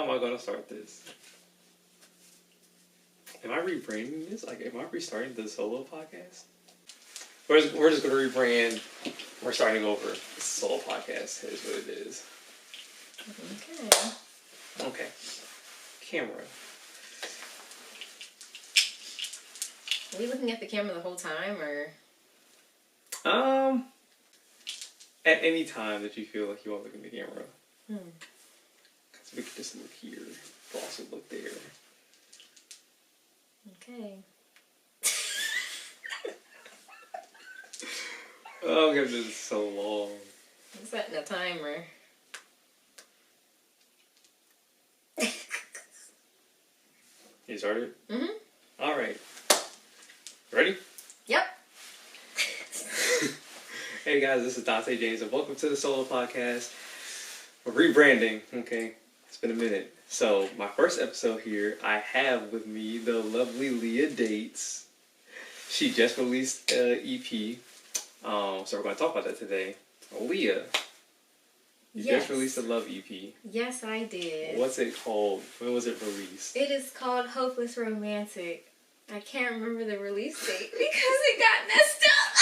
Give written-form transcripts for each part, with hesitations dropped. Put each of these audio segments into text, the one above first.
am I going to start this? Am I rebranding this? Like, am I restarting the SoLo podcast? We're just going to rebrand. We're starting over. It's SoLo podcast. Here's what it is. Okay. Camera. Are you looking at the camera the whole time, or? At any time that you feel like you want to look in the camera. Because we could just look here, but also look there. Okay. Oh, God, this is so long. I'm setting a timer. You started? Mm-hmm. All right. Ready? Yep. Hey guys, this is Dante James, and welcome to the SoLo podcast. We're rebranding, okay? It's been a minute. So, my first episode here, I have with me the lovely Leah Dates. She just released an EP, so we're going to talk about that today. Leah, you just released a love EP. Yes, I did. What's it called? When was it released? It is called Hopeless Romantic. I can't remember the release date because it got messed up.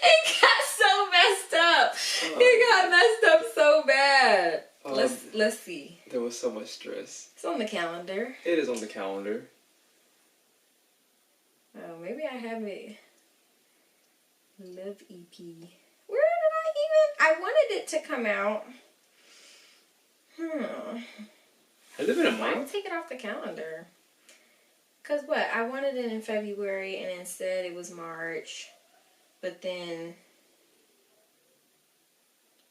It got so messed up. It got messed up so bad. Let's see. There was so much stress. It's on the calendar. It is on the calendar. Oh, maybe I have it. Love EP. Where did I wanted it to come out. Has it been a Why month? take it off the calendar? Because what? I wanted it in February and instead it was March. But then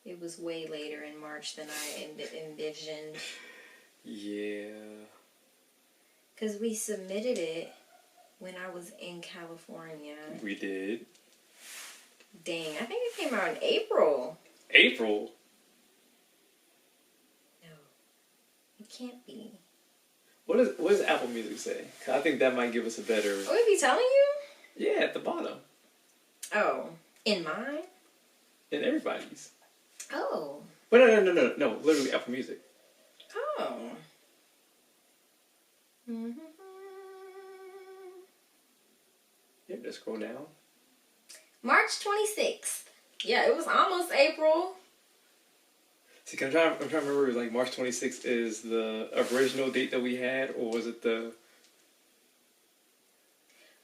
it was way later in March than I envisioned. Yeah. Because we submitted it when I was in California. We did. Dang, I think it came out in April. April? No. It can't be. What does Apple Music say? 'Cause I think that might give us a better... Oh, is he telling you? Yeah, at the bottom. Oh. In mine? In everybody's. Oh. Well, no. Literally Apple Music. Oh. Yep, just scroll down. March 26th. Yeah, it was almost April. See, I'm trying to remember, like, March 26th is the original date that we had, or was it the...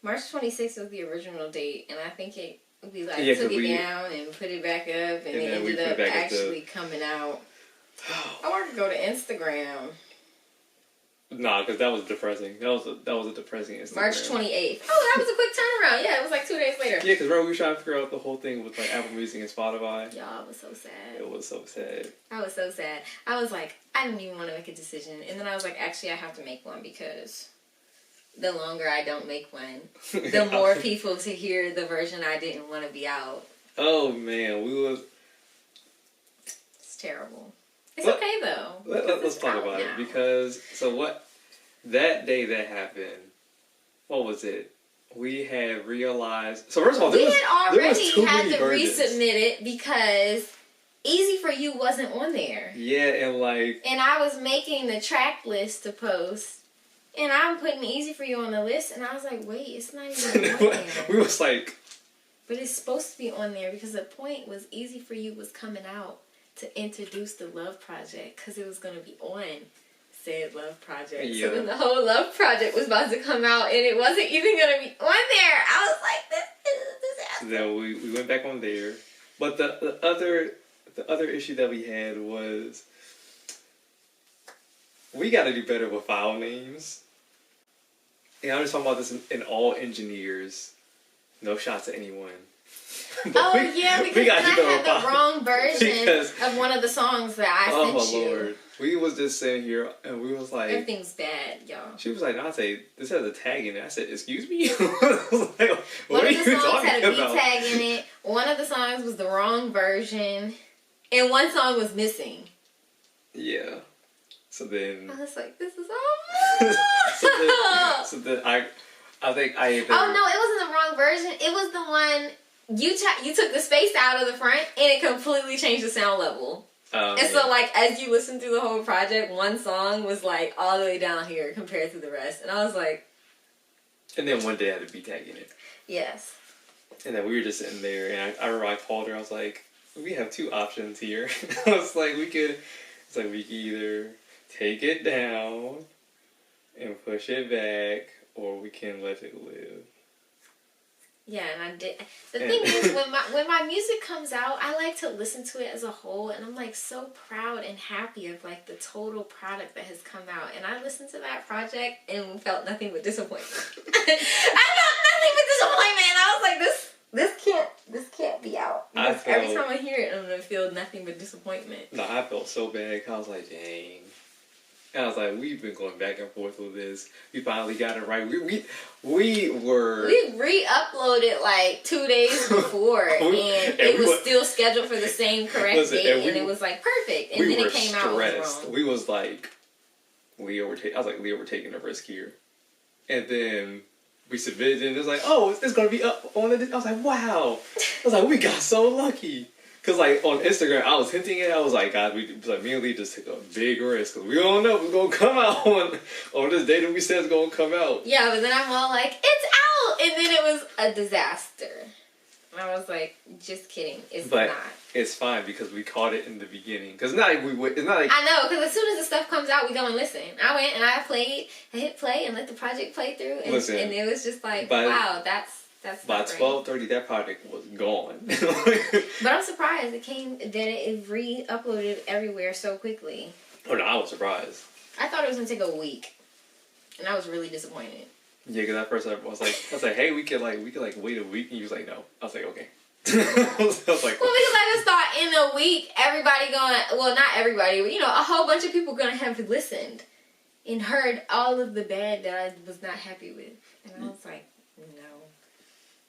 March 26th was the original date, and I think we took it down and put it back up, and it ended up actually coming out. I want to go to Instagram. Nah, because that was depressing. That was a depressing Instagram. March 28th. Oh, that was a quick turnaround. Yeah, it was like 2 days later. Yeah, because remember we were trying to figure out the whole thing with like Apple Music and Spotify. Y'all, it was so sad. It was so sad. I was so sad. I was like, I didn't even want to make a decision. And then I was like, actually, I have to make one because the longer I don't make one, the more people to hear the version I didn't want to be out. Oh, man. It's terrible. It's okay, though. Let's talk about it. Because, that day that happened, what was it? We had realized... So, first of all, we had already had to resubmit it because Easy For You wasn't on there. Yeah, and I was making the track list to post, and I'm putting Easy For You on the list, and I was like, wait, it's not even on there. We was like... But it's supposed to be on there because the point was Easy For You was coming out to introduce the Love Project because it was going to be on said Love Project. Yeah. So then the whole Love Project was about to come out and it wasn't even going to be on there. I was like, this is a disaster. So then we went back on there. But the other issue that we had was we got to do better with file names. And I'm just talking about this in all engineers. No shots at anyone. Because I had the wrong version of one of the songs that I sent you. Oh, my Lord. We was just sitting here, and we was like... Everything's bad, y'all. She was like, Dante, this has a tag in it. I said, excuse me? I was like, one of the songs had a B tag in it. One of the songs was the wrong version. And one song was missing. Yeah. So then... I was like, this is awful. so then I think I either... Oh, no, it wasn't the wrong version. It was the one... You took the space out of the front, and it completely changed the sound level. And so, like, as you listen through the whole project, one song was, like, all the way down here compared to the rest. And I was like... And then one day I had to be tagging it. Yes. And then we were just sitting there, and I remember I called her, I was like, we have two options here. I was like, we could either take it down and push it back, or we can let it live. Yeah, and I did. The thing is, when my music comes out, I like to listen to it as a whole, and I'm like so proud and happy of like the total product that has come out. And I listened to that project and felt nothing but disappointment. I felt nothing but disappointment. And I was like, this can't be out. Every time I hear it, I'm gonna feel nothing but disappointment. No, I felt so bad. I was like, dang. And I was like, we've been going back and forth with this. We finally got it right. We re-uploaded like 2 days before, and it was still scheduled for the same correct date, and it was like perfect. And then it came out wrong. We was like, Leah, we're taking a risk here. And then we submitted it, and it was like, oh, it's gonna be up on the. I was like, wow. I was like, we got so lucky. Cause like on Instagram, I was hinting it. I was like, guys, me and Lee just took a big risk. Cause we don't know if it's gonna come out on this day that we said it's gonna come out. Yeah, but then I'm all like, it's out, and then it was a disaster. And I was like, just kidding, it's not. It's fine because we caught it in the beginning. Cause it's not like I know, cause as soon as the stuff comes out, we go and listen. I went and I hit play and let the project play through, and it was just like, wow, that's. By 12:30, that project was gone. But I'm surprised it re-uploaded everywhere so quickly. Oh no, I was surprised. I thought it was gonna take a week, and I was really disappointed. Yeah, because at first I was like, hey, we could wait a week, and he was like, no. I was like, okay. I was like, well, because I just thought in a week not everybody, but a whole bunch of people gonna have listened and heard all of the bad that I was not happy with, and I was like, no.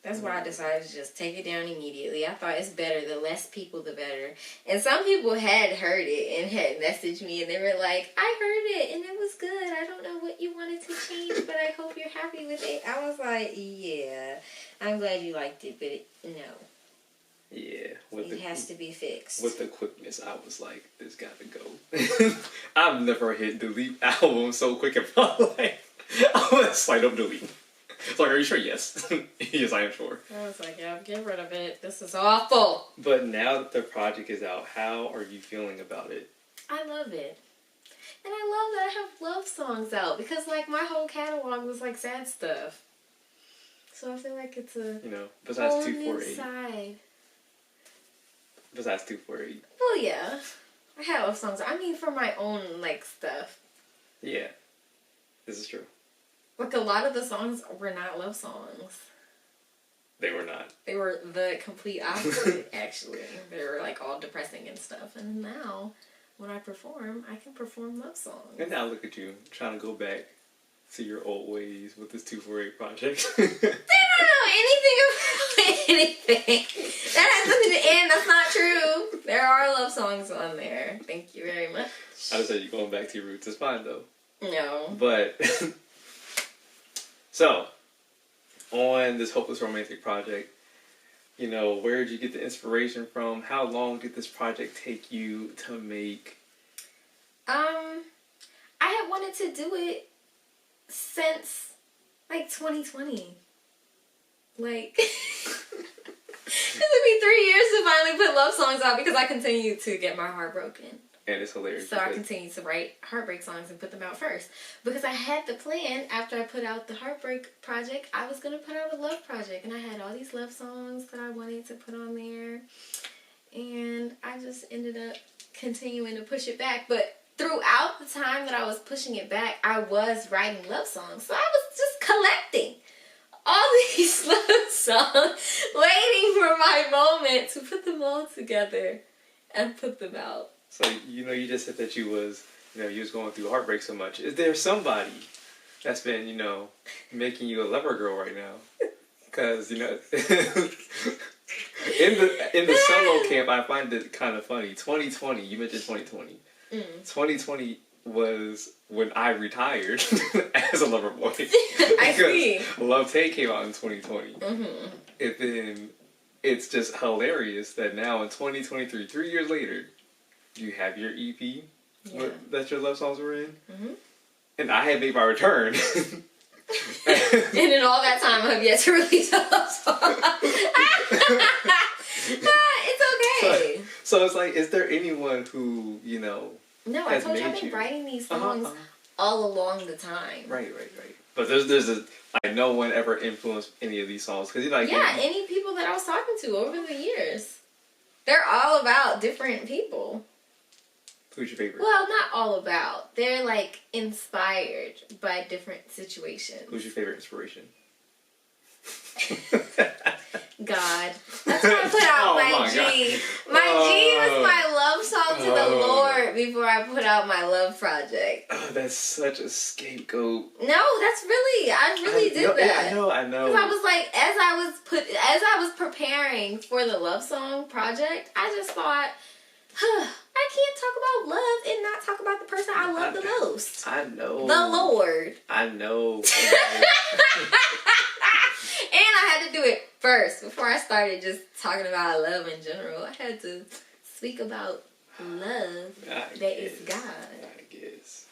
That's why I decided to just take it down immediately. I thought it's better. The less people, the better. And some people had heard it and had messaged me, and they were like, I heard it, and it was good. I don't know what you wanted to change, but I hope you're happy with it. I was like, yeah, I'm glad you liked it, but no. Yeah. It has to be fixed. With the quickness, I was like, this got to go. I've never hit delete album so quick in my life. I was like, don't delete. It's like, are you sure? Yes. Yes, I am sure. I was like, yeah, get rid of it. This is awful. But now that the project is out, how are you feeling about it? I love it. And I love that I have love songs out because, like, my whole catalog was, like, sad stuff. So I feel like it's a besides whole 248. new side. Besides 248. Well, yeah. I had love songs. I mean, for my own, like, stuff. Yeah. This is true. Like, a lot of the songs were not love songs. They were not. They were the complete opposite, actually. They were, like, all depressing and stuff. And now, when I perform, I can perform love songs. And now look at you, trying to go back to your old ways with this 248 project. They don't know anything about anything. That has nothing to end. That's not true. There are love songs on there. Thank you very much. I just said you're going back to your roots. It's fine, though. No. But... So, on this Hopeless Romantic project, where did you get the inspiration from? How long did this project take you to make? I had wanted to do it since, like, 2020. Like, it took me 3 years to finally put love songs out because I continued to get my heart broken. And it's hilarious. So I continued to write heartbreak songs and put them out first. Because I had the plan, after I put out the heartbreak project, I was going to put out a love project. And I had all these love songs that I wanted to put on there. And I just ended up continuing to push it back. But throughout the time that I was pushing it back, I was writing love songs. So I was just collecting all these love songs, waiting for my moment to put them all together and put them out. So, you just said that you was going through heartbreak so much. Is there somebody that's been, making you a lover girl right now? Because, in the SoLo camp, I find it kind of funny. 2020, you mentioned 2020. 2020 was when I retired as a lover boy. I see. Love Tay came out in 2020. Mm-hmm. And then it's just hilarious that now in 2023, 3 years later, you have your EP Yeah. that your love songs were in, Mm-hmm. and I had made my return. And in all that time, I've yet to release a love song. It's okay. So it's like, is there anyone who, you know... No, I told you I've been writing these songs all along the time. Right. But there's like, no one ever influenced any of these songs. Cause, you know, like, any people that I was talking to over the years. They're all about different people. Who's your favorite? Well, not all about. They're, like, inspired by different situations. Who's your favorite inspiration? God. That's why I put out my G. My G was my love song to the Lord before I put out my love project. Oh, that's such a scapegoat. No, I really did that. I know. Because I was like, as I was preparing for the love song project, I just thought, I can't talk about love and not talk about the person I love the most. I know. The Lord. I know. And I had to do it first before I started just talking about love in general. I had to speak about love that is God. I guess.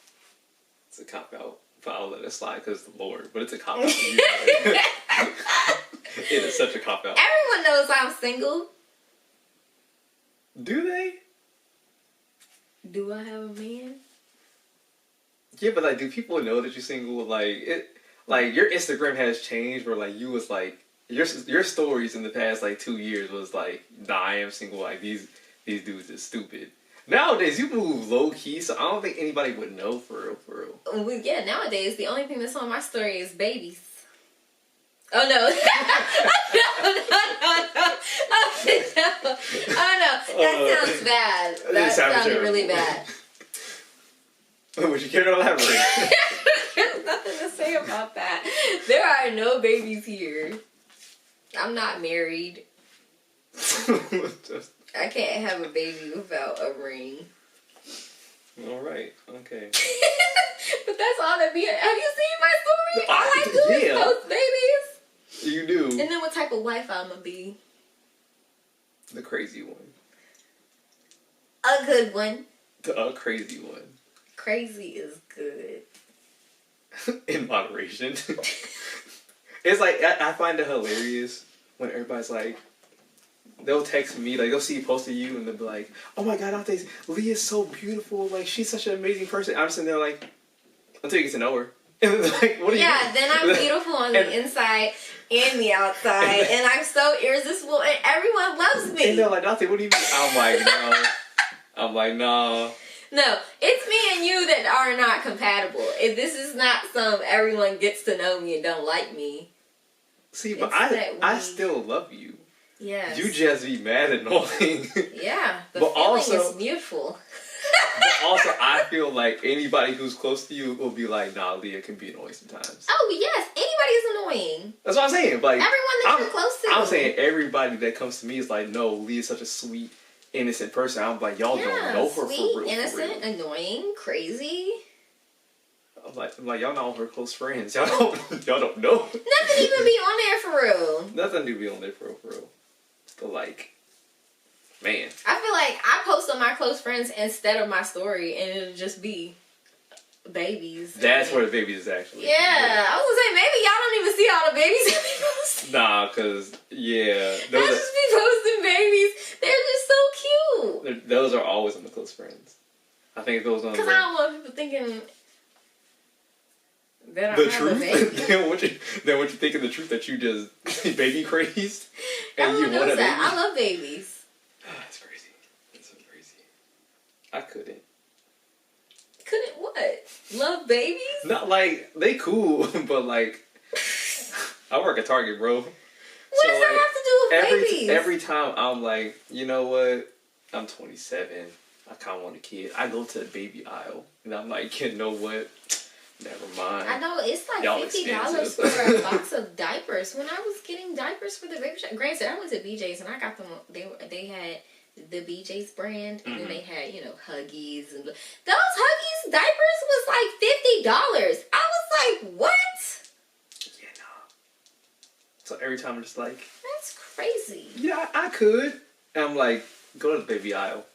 It's a cop-out. But I'll let it slide because it's the Lord. But it's a cop-out. It is such a cop-out. Everyone knows I'm single. Do they? Do I have a man? Yeah, but like, do people know that you're single? Like your Instagram has changed where like you was like your stories in the past like 2 years was like, nah, I am single, like these dudes is stupid. Nowadays you move low key, so I don't think anybody would know for real. Well, yeah, nowadays the only thing that's on my story is babies. Oh no. Oh no. That sounds bad. That sounded really bad. Would you care to elaborate? There's nothing to say about that. There are no babies here. I'm not married. I can't have a baby without a ring. Alright, okay. But that's all that be. Have you seen my story? All I do is post babies. You do. And then what type of wife I'm gonna be? The crazy one. A good one. The crazy one. Crazy is good. In moderation. It's like, I find it hilarious when everybody's like, they'll text me, like they'll see a post of you and they'll be like, oh my god, Dante, Leah's so beautiful, like she's such an amazing person. I'm sitting there like, until you get to know her. And like, what are you doing? Then I'm beautiful on the inside and the outside, and I'm so irresistible, and everyone loves me. And they're like, Dante, what do you mean? I'm like, no. I'm like, no. No, it's me and you that are not compatible. If this is not some everyone gets to know me and don't like me. See, but I still love you. Yes. You just be mad and annoying. Yeah, the feeling is mutual. But also, I feel like anybody who's close to you will be like, nah, Leah can be annoying sometimes. Oh, yes. Anybody is annoying. That's what I'm saying. Like, everyone that you're close to. I'm saying everybody that comes to me is like, no, Leah's such a sweet, innocent person. I'm like, y'all don't know her sweet, for real. Innocent, for real. Annoying, crazy. I'm like, y'all not her close friends. Y'all don't know. Nothing even be on there for real. Nothing to be on there for real. But like, man. I feel like I post on my close friends instead of my story, and it'll just be babies. That's where the babies is actually. Yeah, I was gonna say maybe y'all don't even see all the babies that be posting. Nah, cause I just be posting babies. They're just so cute. Those are always on the close friends. I think those on. Because I don't want people thinking that the truth. then what you think of the truth that you just baby crazed and everyone you want a baby. I love babies. That's crazy. That's so crazy. I couldn't. Couldn't what? Love babies? Not like they cool, but like I work at Target, bro. What does that have to do with babies? Every time I'm like, you know what? I'm 27. I kind of want a kid. I go to the baby aisle and I'm like, you know what? Never mind. I know, it's like $50 for a box of diapers. When I was getting diapers for the baby shower, granted, I went to BJ's and I got them. They had the BJ's brand, and then they had, Huggies, and those Huggies diapers was like $50. I was like, what? Yeah, no. So every time I'm just like, that's crazy. Yeah, I could. And I'm like, go to the baby aisle.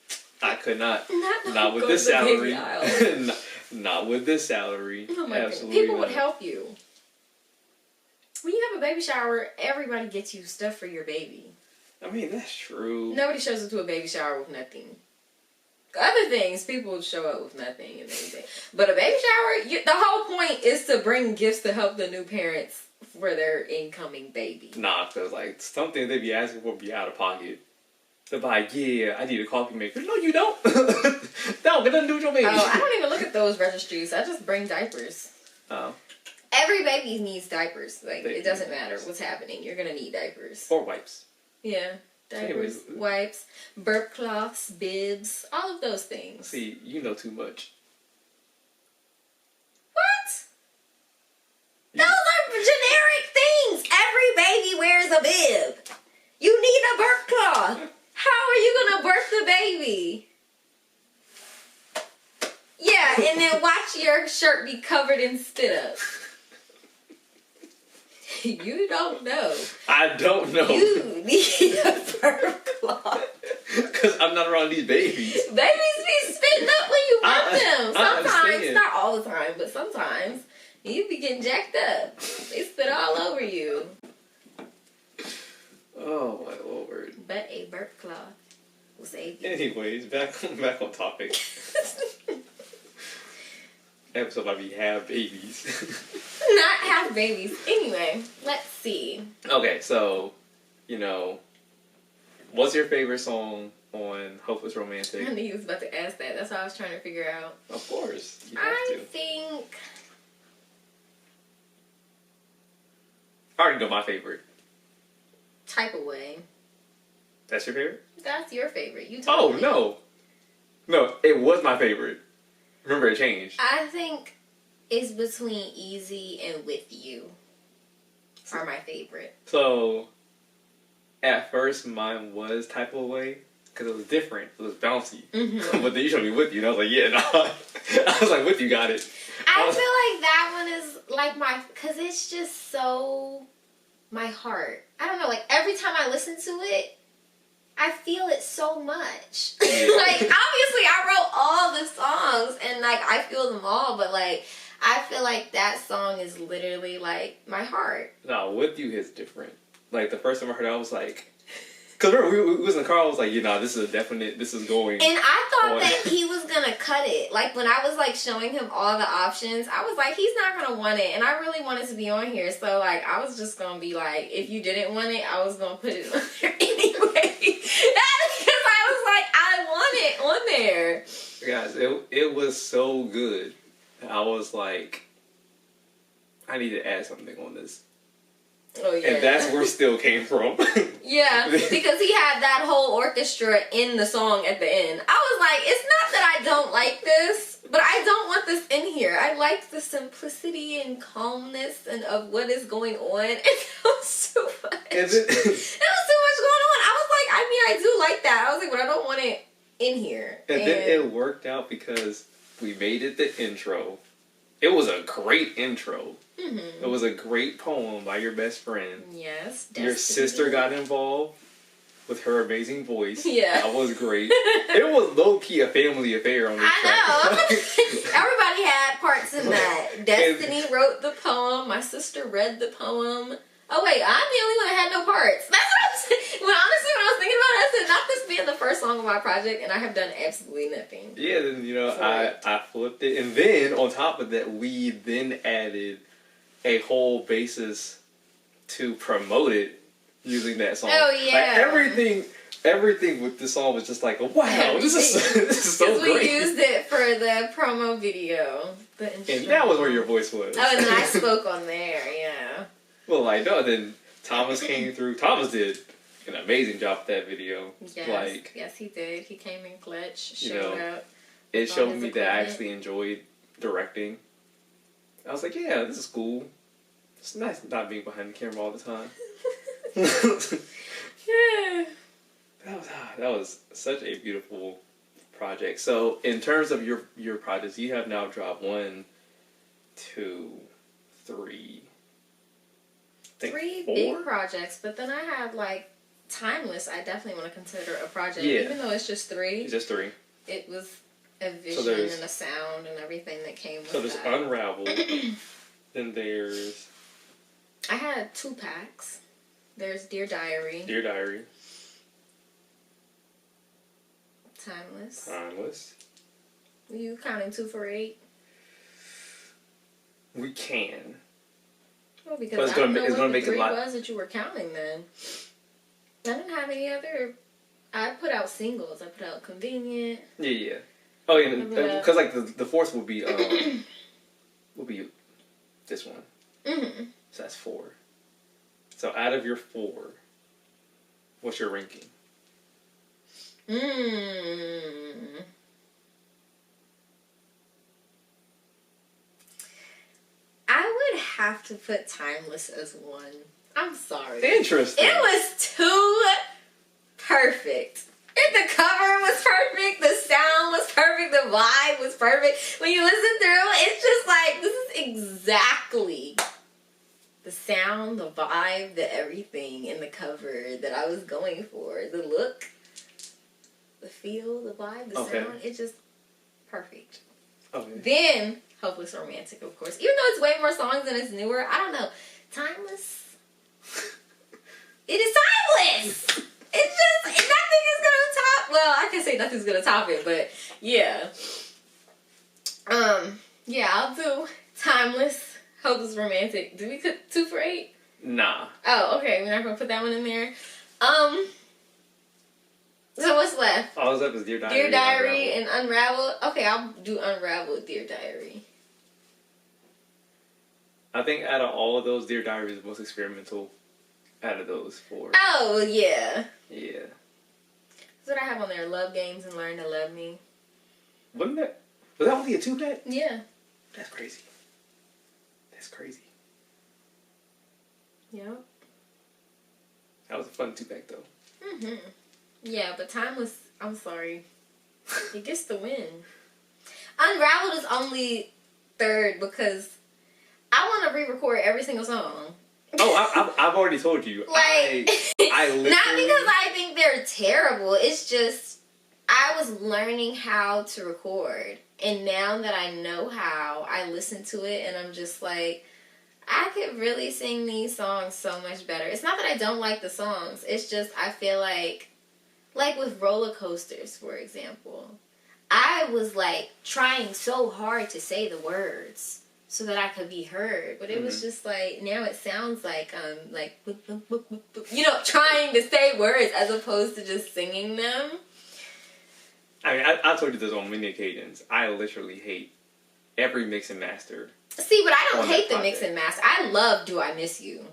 I could not. Not with go this to the salary. baby aisle. not with this salary. Oh my goodness. Absolutely People would not. help you. When you have a baby shower, everybody gets you stuff for your baby. I mean, that's true. Nobody shows up to a baby shower with nothing. Other things, people would show up with nothing and everything. But a baby shower, the whole point is to bring gifts to help the new parents for their incoming baby. Nah, because, like, something they be asking for be out of pocket. They're like, yeah, I need a coffee maker. No, you don't. No, get nothing to do with your baby. Oh, I don't even look at those registries. I just bring diapers. Oh. Every baby needs diapers. Like, They it doesn't matter what's happening. You're going to need diapers. Or wipes. Yeah. Diapers, Anyways. wipes, burp cloths, bibs, all of those things. See, you know too much. What? Those are generic things. Every baby wears a bib. You need a burp cloth. How are you going to birth the baby? Yeah, and then watch your shirt be covered in spit up. You don't know. I don't know. You need a burp cloth. Because I'm not around these babies. Babies be spitting up when you birth them. I Sometimes, understand. not all the time, but sometimes. You be getting jacked up. They spit all over you. Oh, my lord. But a burp cloth will save you. Anyways, back on topic. Episode might be have babies. Not have babies. Anyway, let's see. Okay, so, what's your favorite song on Hopeless Romantic? I knew you was about to ask that. That's what I was trying to figure out. Of course. You have I to. think... I already know my favorite. Type of Way. That's your favorite? That's your favorite. You told me. No, it was my favorite. Remember, it changed. I think it's between Easy and With You are my favorite. So, at first, mine was Type of Way, because it was different. It was bouncy. Mm-hmm. But then you showed me With You, and I was like, yeah, no. I was like, With You, got it. I feel like that one is like because it's just so my heart. I don't know, like every time I listen to it, I feel it so much. Like, obviously I wrote all the songs and like I feel them all, but like I feel like that song is literally like my heart. No, With You is different. Like, the first time I heard it, I was like, because remember, we was in the car, I was like, this is a definite, this is going. And I thought that he was gonna cut it. Like, when I was like showing him all the options, I was like, he's not gonna want it. And I really wanted to be on here. So like, I was just gonna be like, if you didn't want it, I was gonna put it on there anyway. Because I was like, I want it on there. Guys, it was so good. I was like, I need to add something on this. Oh, yeah. And that's where Still came from. Yeah, because he had that whole orchestra in the song at the end. I was like, it's not that I don't like this, but I don't want this in here. I like the simplicity and calmness and of what is going on. And it was too much. It was too much going on. I was like, I do like that. I was like, but I don't want it in here. And then it worked out because we made it the intro. It was a great intro. Mm-hmm. It was a great poem by your best friend. Yes. Your sister got involved with her amazing voice. Yeah. That was great. It was low-key a family affair on this track. I know. Everybody had parts in that. Destiny wrote the poem. My sister read the poem. Oh, wait. I'm the only one that had no parts. That's what I was saying. When I was thinking about it, I said, not this being the first song of my project, and I have done absolutely nothing. Yeah, then, I flipped it. And then, on top of that, we then added a whole basis to promote it using that song. Oh, yeah. Like, everything with this song was just like, wow, this is so great. We used it for the promo video. And that was where your voice was. Oh, and then I spoke on there, yeah. Well, like, no, then Thomas came through. Thomas did an amazing job with that video. Yes, yes, he did. He came in clutch, showed up. It showed me that I actually enjoyed directing. I was like, yeah, this is cool. It's nice not being behind the camera all the time. Yeah. That was such a beautiful project. So, in terms of your projects, you have now dropped 1, 2, 3. Three 4? big projects, but then I have like Timeless. I definitely want to consider a project, even though it's just 3. It's just 3. it was a vision and a sound and everything that came with that. So there's Unraveled. Then there's... I had 2 packs. There's Dear Diary. Dear Diary. Timeless. Timeless. You counting 2 for 8? We can. Well, because I don't know what the 3 was that you were counting then. I didn't have any other... I put out singles. I put out Convenient. Yeah. Oh, yeah, because like the fourth would be this one. Mm-hmm. So that's 4. So out of your 4, what's your ranking? I would have to put Timeless as 1. I'm sorry. Interesting. It was too perfect. The cover was perfect. The sound was perfect. The vibe was perfect. When you listen through, it's just like, this is exactly the sound, the vibe, the everything in the cover that I was going for. The look, the feel, the vibe, the sound. It's just perfect. Okay. Then, Hopeless Romantic, of course. Even though it's way more songs and it's newer, I don't know. Timeless. It is timeless! It's just, nothing is gonna top, well, I can say nothing's gonna top it, but yeah. Yeah, I'll do Timeless, Hopeless Romantic. Did we cook 2 for 8? Nah. Oh, okay, we're not gonna put that one in there. So what's left? All that's left is Dear Diary. Dear Diary and Unraveled. Okay, I'll do Unraveled, Dear Diary. I think out of all of those, Dear Diary is the most experimental out of those 4. Oh, yeah. Yeah. That's what I have on there. Love Games and Learn to Love Me. Was that only a 2-pack? Yeah. That's crazy. That's crazy. Yep. That was a fun 2-pack though. Mm-hmm. Yeah, but Timeless, I'm sorry. It gets the win. Unraveled is only 3rd because I want to re-record every single song. Oh, I've already told you. Like, I literally... Not because I think they're terrible. It's just, I was learning how to record. And now that I know how, I listen to it and I'm just like, I could really sing these songs so much better. It's not that I don't like the songs. It's just, I feel like with Roller Coasters, for example, I was like trying so hard to say the words so that I could be heard. But it was just like, now it sounds like, trying to say words as opposed to just singing them. I mean, I told you this on many occasions. I literally hate every mix and master. See, but I don't hate the mix and master. I love Do I Miss You.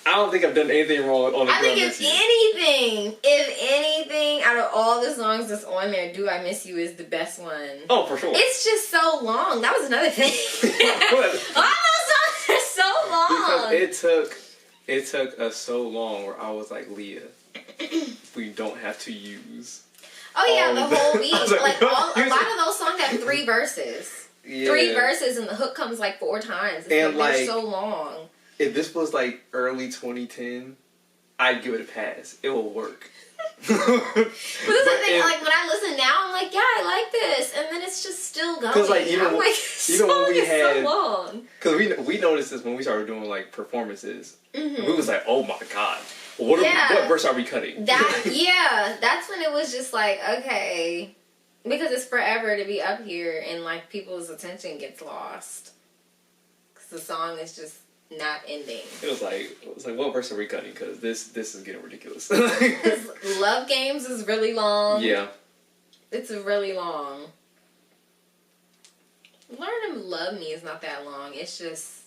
I don't think I've done anything wrong on the I think if anything, out of all the songs that's on there, Do I Miss You is the best one. Oh, for sure. It's just so long. That was another thing. All those songs are so long. Because it took us so long where I was like, Leah, we don't have to use. Oh yeah, the whole beat. A lot of those songs have 3 verses. Yeah. 3 verses and the hook comes like 4 times. And they're so long. If this was like early 2010, I'd give it a pass. It will work. But that's the thing, like when I listen now, I'm like, yeah, I like this, and then it's just still going. Because like even when we had, so long. Because we noticed this when we started doing like performances. Mm-hmm. We was like, oh my god, what verse are we cutting? That's when it was just like, okay, because it's forever to be up here, and like people's attention gets lost because the song is just not ending. It was like what verse are we cutting? Because this is getting ridiculous. Because Love Games is really long. Yeah, it's really long. Learn to Love Me is not that long. It's just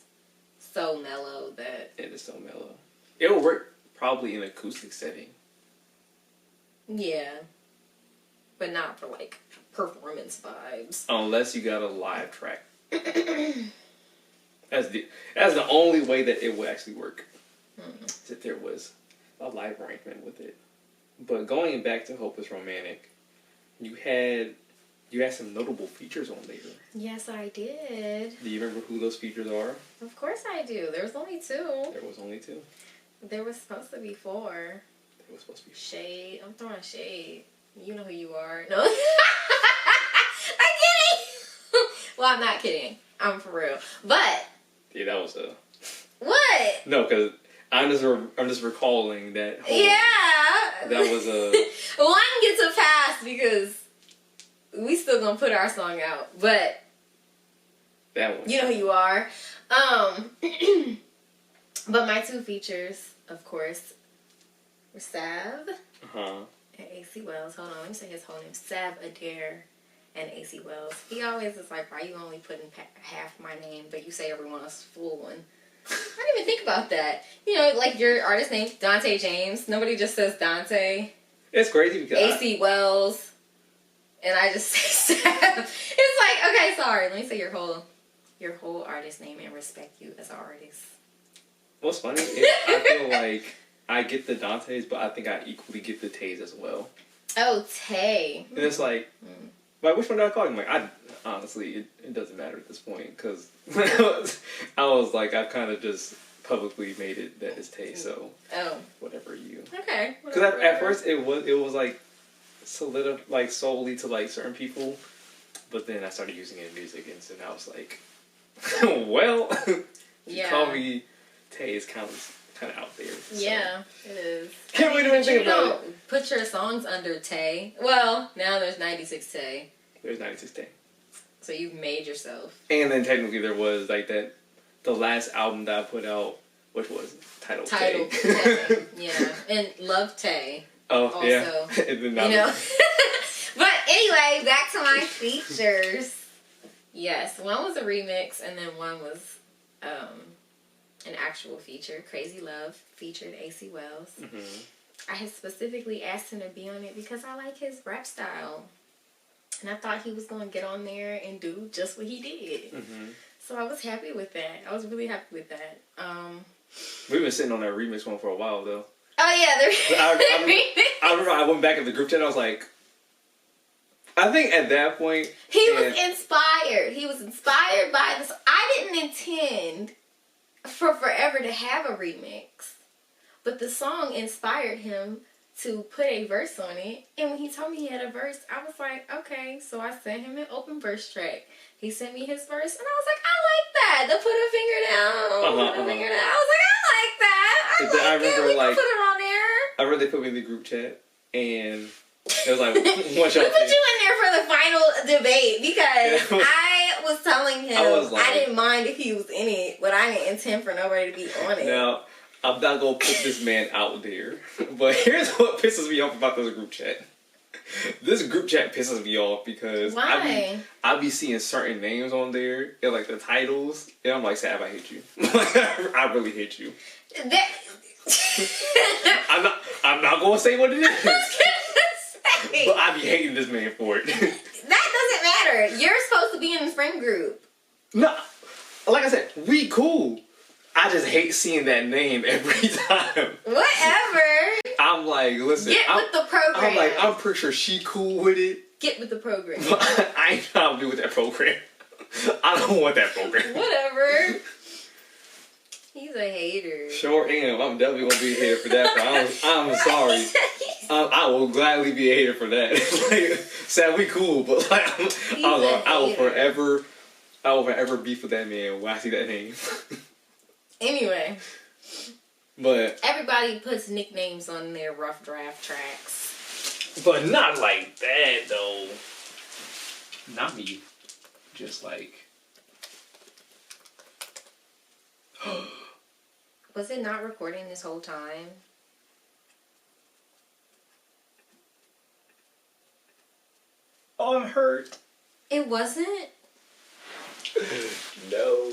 so mellow that it is so mellow. It will work probably in an acoustic setting. Yeah, but not for like performance vibes. Unless you got a live track. That's the only way that it would actually work. If there was a live arrangement with it. But going back to Hopeless Romantic, you had some notable features on there. Yes, I did. Do you remember who those features are? Of course I do. There was only 2. There was only 2. There was supposed to be 4. There was supposed to be 4. Shade. I'm throwing shade. You know who you are. No. I'm kidding. Well, I'm not kidding. I'm for real. But. Yeah, that was a. What? No, because I'm just recalling that whole. Yeah. That was a. One gets a pass because we still gonna put our song out. But. That one. You know who you are. But my two features, of course, were Sav and AC Wells. Hold on, let me say his whole name. Sav Adair and AC Wells. He always is like, why you only putting half my name, but you say everyone's full one? I didn't even think about that. You know, like your artist name, Dante James. Nobody just says Dante. It's crazy because AC Wells. And I just say Sav. It's like, okay, sorry. Let me say your whole artist name and respect you as an artist. What's funny is I feel like I get the Dantes, but I think I equally get the Tays as well. Oh, Tay. And it's like, which one do I call him? Like, honestly, it doesn't matter at this point, because I was like, I kind of just publicly made it that it's Tay, so whatever you. Okay. Because at first it was like like solely to like certain people, but then I started using it in music, and so now it's like, well, you call me Tay is kind of out there. So. Yeah, it is. Can't wait to anything about it. Put your songs under Tay. Well, now there's 96 Tay. There's 96 Tay. So you've made yourself. And then technically there was like the last album that I put out, which was titled Tay. Yeah, and Love Tay. Oh, also, yeah. You know. But anyway, back to my features. Yes, one was a remix, and then one was an actual feature. Crazy Love featured AC Wells. I had specifically asked him to be on it because I like his rap style. And I thought he was going to get on there and do just what he did. So I was happy with that. I was really happy with that. We've been sitting on that remix one for a while, though. Oh, yeah. I remember I went back in the group chat and I was like, I think at that point... He was inspired. He was inspired by this. I didn't intend for Forever to have a remix. But the song inspired him to put a verse on it. And when he told me he had a verse, I was like, okay. So I sent him an open verse track. He sent me his verse, and I was like, I like that. To put a finger down. Put a finger down. I was like, I like that. I like it. We can put it on there. I remember they put me in the group chat, and it was like, we put you in there for the final debate because I was telling him I didn't mind if he was in it, but I didn't intend for nobody to be on it. Now, I'm not going to put this man out there, but here's what pisses me off about this group chat. This group chat pisses me off because I be seeing certain names on there and like the titles, and I'm like, Sav, I hate you. I really hate you. I'm not gonna say what it is. But I be hating this man for it. That doesn't matter. You're supposed to be in the friend group. No, like I said, we cool. I just hate seeing that name every time. Whatever. I'm like, listen. Get with the program. I'm like, I'm pretty sure she cool with it. Get with the program. But I ain't trying to be with that program. I don't want that program. Whatever. He's a hater. Sure am. I'm definitely going to be a hater for that. But I'm sorry. I will gladly be a hater for that. Like, Sam, we cool, but like, I will forever beef with that man when I see that name. Anyway. But everybody puts nicknames on their rough draft tracks. But not like that, though. Not me. Just like... Was it not recording this whole time? Oh, I'm hurt. It wasn't? No.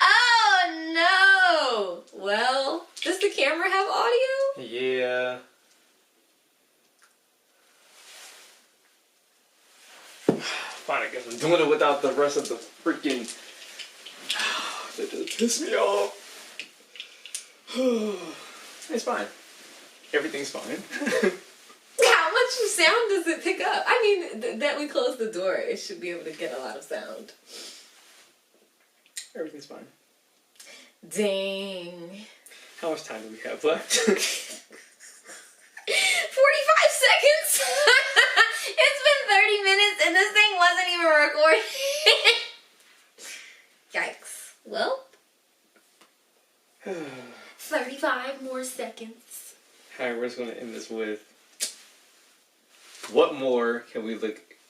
Oh, no. Well, does the camera have audio? Yeah. Fine, I guess I'm doing it without the rest of the freaking... That just pissed me off. It's fine. Everything's fine. How much sound does it pick up? I mean, that we close the door, it should be able to get a lot of sound. Everything's fine. Dang. How much time do we have left? 45 seconds. It's been 30 minutes and this thing wasn't even recording. Yikes. Well, 35 more seconds. Alright, we're just going to end this with, what more can we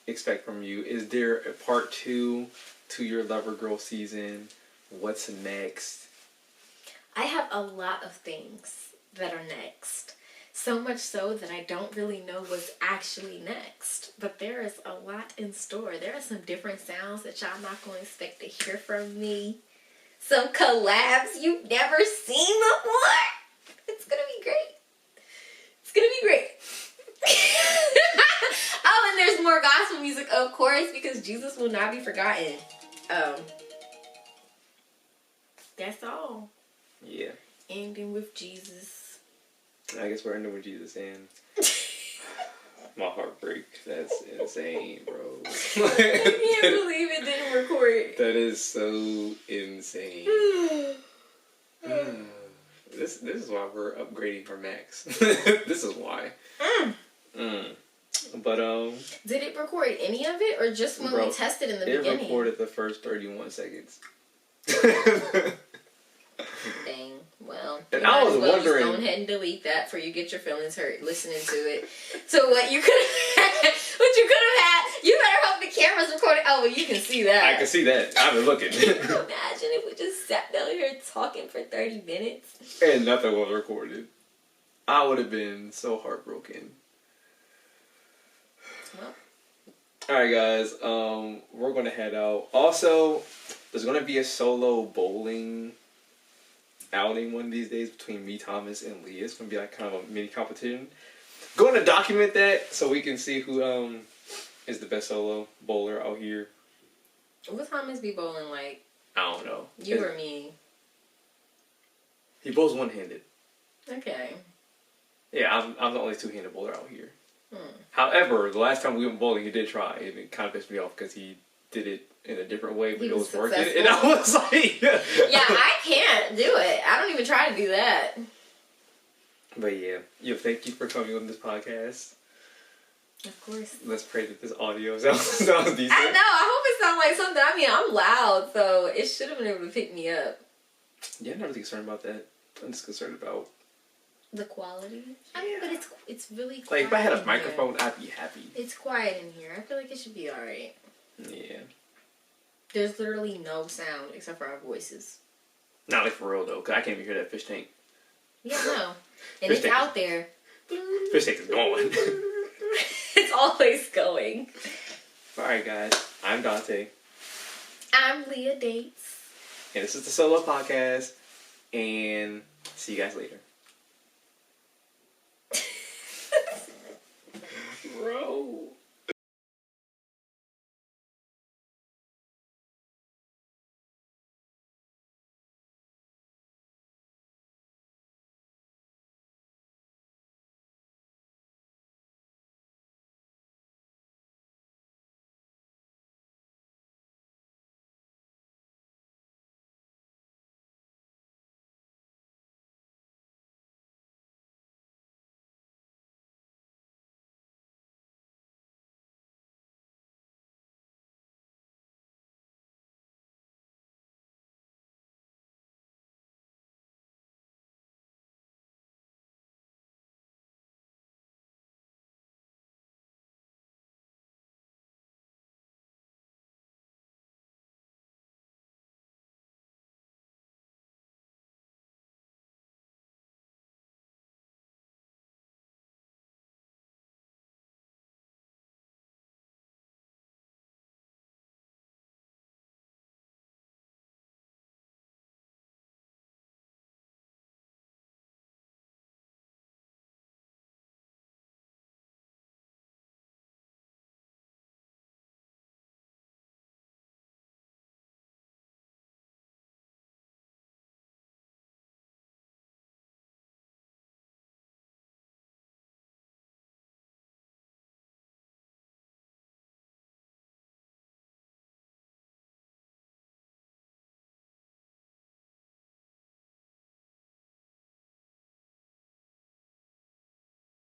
expect from you? Is there a part 2 to your Lover Girl season? What's next? I have a lot of things that are next. So much so that I don't really know what's actually next. But there is a lot in store. There are some different sounds that y'all not going to expect to hear from me. Some collabs you've never seen before. It's going to be great. It's going to be great. Oh, and there's more gospel music, of course, because Jesus will not be forgotten. That's all. Yeah. Ending with Jesus. I guess we're ending with Jesus and my heartbreak. That's insane, bro. I can't believe it didn't record. That is so insane. This is why we're upgrading our Macs. This is why. But did it record any of it or just when we tested in the beginning? It recorded the first 31 seconds. Dang. Well, and I was wondering. Just go ahead and delete that before you get your feelings hurt listening to it. So what you could have had, you better hope the camera's recording. Oh, well, you can see that. I can see that. I've been looking. Can you imagine if we just sat down here talking for 30 minutes? And nothing was recorded. I would have been so heartbroken. Well. Alright guys, we're going to head out. Also, there's going to be a solo bowling outing one of these days between me, Thomas, and Leah. It's going to be like kind of a mini competition. Going to document that so we can see who is the best solo bowler out here. What Thomas be bowling like? I don't know. You or me? He bowls one-handed. Okay. Yeah, I'm the only two-handed bowler out here. However, the last time we went bowling, he did try. It kind of pissed me off because he did it in a different way, but it was working. And I was like... yeah, I can't do it. I don't even try to do that. But yeah, thank you for coming on this podcast. Of course. Let's pray that this audio sounds decent. I know, I hope it sounds like something. I mean, I'm loud, so it should have been able to pick me up. Yeah, I'm not really concerned about that. I'm just concerned about... the quality? I mean, but it's really quiet. Like, if I had a microphone, I'd be happy. It's quiet in here. I feel like it should be alright. Yeah. There's literally no sound except for our voices. Not like for real, though, because I can't even hear that fish tank. Yeah, no. And it's out there. Fish tank is going. It's always going. Alright, guys. I'm Dante. I'm Leah Dates. And this is the SoLo Podcast. And see you guys later.